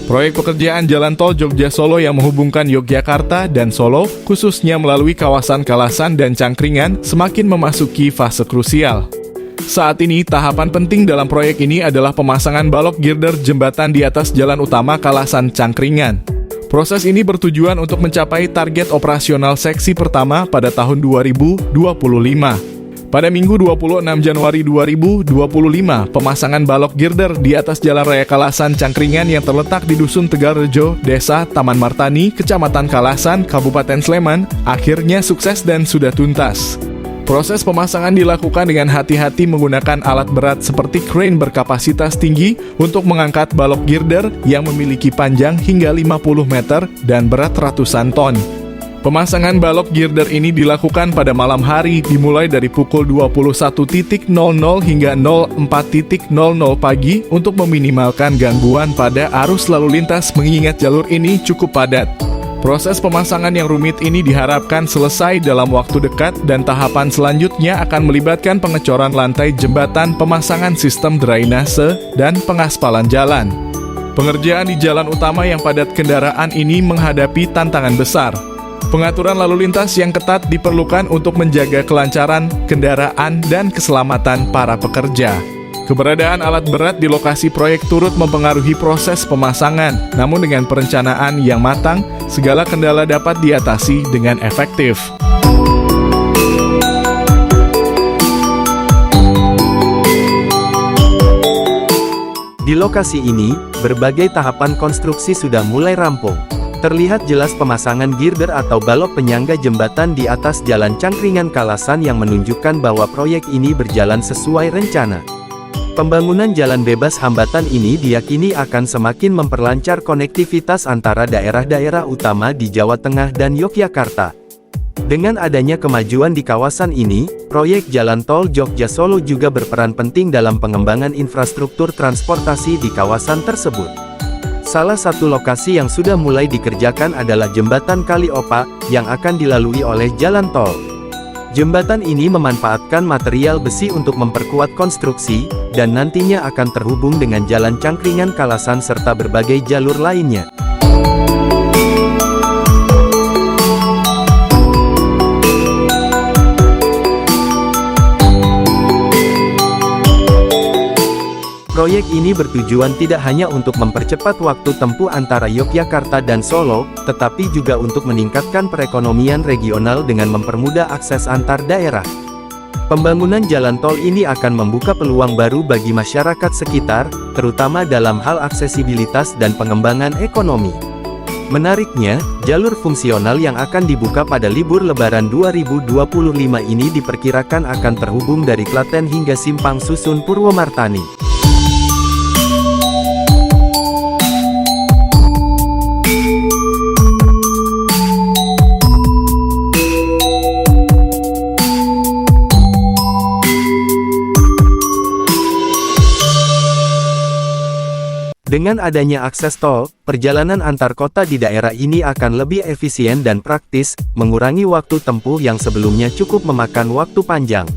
Proyek pekerjaan jalan tol Jogja-Solo yang menghubungkan Yogyakarta dan Solo, khususnya melalui kawasan Kalasan dan Cangkringan, semakin memasuki fase krusial. Saat ini, tahapan penting dalam proyek ini adalah pemasangan balok girder jembatan di atas jalan utama Kalasan Cangkringan. Proses ini bertujuan untuk mencapai target operasional seksi pertama pada tahun 2025. Pada Minggu 26 Januari 2025, pemasangan balok girder di atas Jalan Raya Kalasan Cangkringan yang terletak di Dusun Tegalrejo, Desa Taman Martani, Kecamatan Kalasan, Kabupaten Sleman, akhirnya sukses dan sudah tuntas. Proses pemasangan dilakukan dengan hati-hati menggunakan alat berat seperti crane berkapasitas tinggi untuk mengangkat balok girder yang memiliki panjang hingga 50 meter dan berat ratusan ton. Pemasangan balok girder ini dilakukan pada malam hari dimulai dari pukul 21.00 hingga 04.00 pagi untuk meminimalkan gangguan pada arus lalu lintas mengingat jalur ini cukup padat. Proses pemasangan yang rumit ini diharapkan selesai dalam waktu dekat dan tahapan selanjutnya akan melibatkan pengecoran lantai jembatan, pemasangan sistem drainase, dan pengaspalan jalan. Pengerjaan di jalan utama yang padat kendaraan ini menghadapi tantangan besar. Pengaturan lalu lintas yang ketat diperlukan untuk menjaga kelancaran kendaraan dan keselamatan para pekerja. Keberadaan alat berat di lokasi proyek turut mempengaruhi proses pemasangan, namun dengan perencanaan yang matang, segala kendala dapat diatasi dengan efektif. Di lokasi ini, berbagai tahapan konstruksi sudah mulai rampung. Terlihat jelas pemasangan girder atau balok penyangga jembatan di atas Jalan Cangkringan Kalasan yang menunjukkan bahwa proyek ini berjalan sesuai rencana. Pembangunan jalan bebas hambatan ini diyakini akan semakin memperlancar konektivitas antara daerah-daerah utama di Jawa Tengah dan Yogyakarta. Dengan adanya kemajuan di kawasan ini, proyek jalan tol Jogja-Solo juga berperan penting dalam pengembangan infrastruktur transportasi di kawasan tersebut. Salah satu lokasi yang sudah mulai dikerjakan adalah Jembatan Kaliopa, yang akan dilalui oleh jalan tol. Jembatan ini memanfaatkan material besi untuk memperkuat konstruksi, dan nantinya akan terhubung dengan Jalan Cangkringan Kalasan serta berbagai jalur lainnya. Proyek ini bertujuan tidak hanya untuk mempercepat waktu tempuh antara Yogyakarta dan Solo, tetapi juga untuk meningkatkan perekonomian regional dengan mempermudah akses antar daerah. Pembangunan jalan tol ini akan membuka peluang baru bagi masyarakat sekitar, terutama dalam hal aksesibilitas dan pengembangan ekonomi. Menariknya, jalur fungsional yang akan dibuka pada libur Lebaran 2025 ini diperkirakan akan terhubung dari Klaten hingga Simpang Susun Purwomartani. Dengan adanya akses tol, perjalanan antar kota di daerah ini akan lebih efisien dan praktis, mengurangi waktu tempuh yang sebelumnya cukup memakan waktu panjang.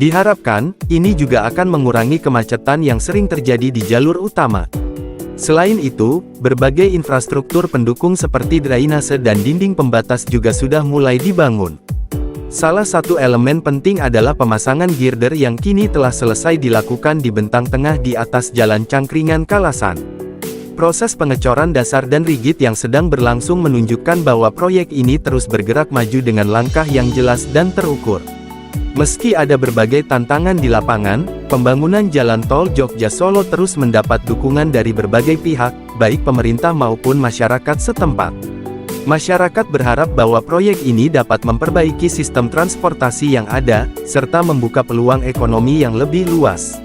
Diharapkan, ini juga akan mengurangi kemacetan yang sering terjadi di jalur utama. Selain itu, berbagai infrastruktur pendukung seperti drainase dan dinding pembatas juga sudah mulai dibangun. Salah satu elemen penting adalah pemasangan girder yang kini telah selesai dilakukan di bentang tengah di atas Jalan Cangkringan Kalasan. Proses pengecoran dasar dan rigid yang sedang berlangsung menunjukkan bahwa proyek ini terus bergerak maju dengan langkah yang jelas dan terukur. Meski ada berbagai tantangan di lapangan, pembangunan jalan tol Jogja-Solo terus mendapat dukungan dari berbagai pihak, baik pemerintah maupun masyarakat setempat. Masyarakat berharap bahwa proyek ini dapat memperbaiki sistem transportasi yang ada, serta membuka peluang ekonomi yang lebih luas.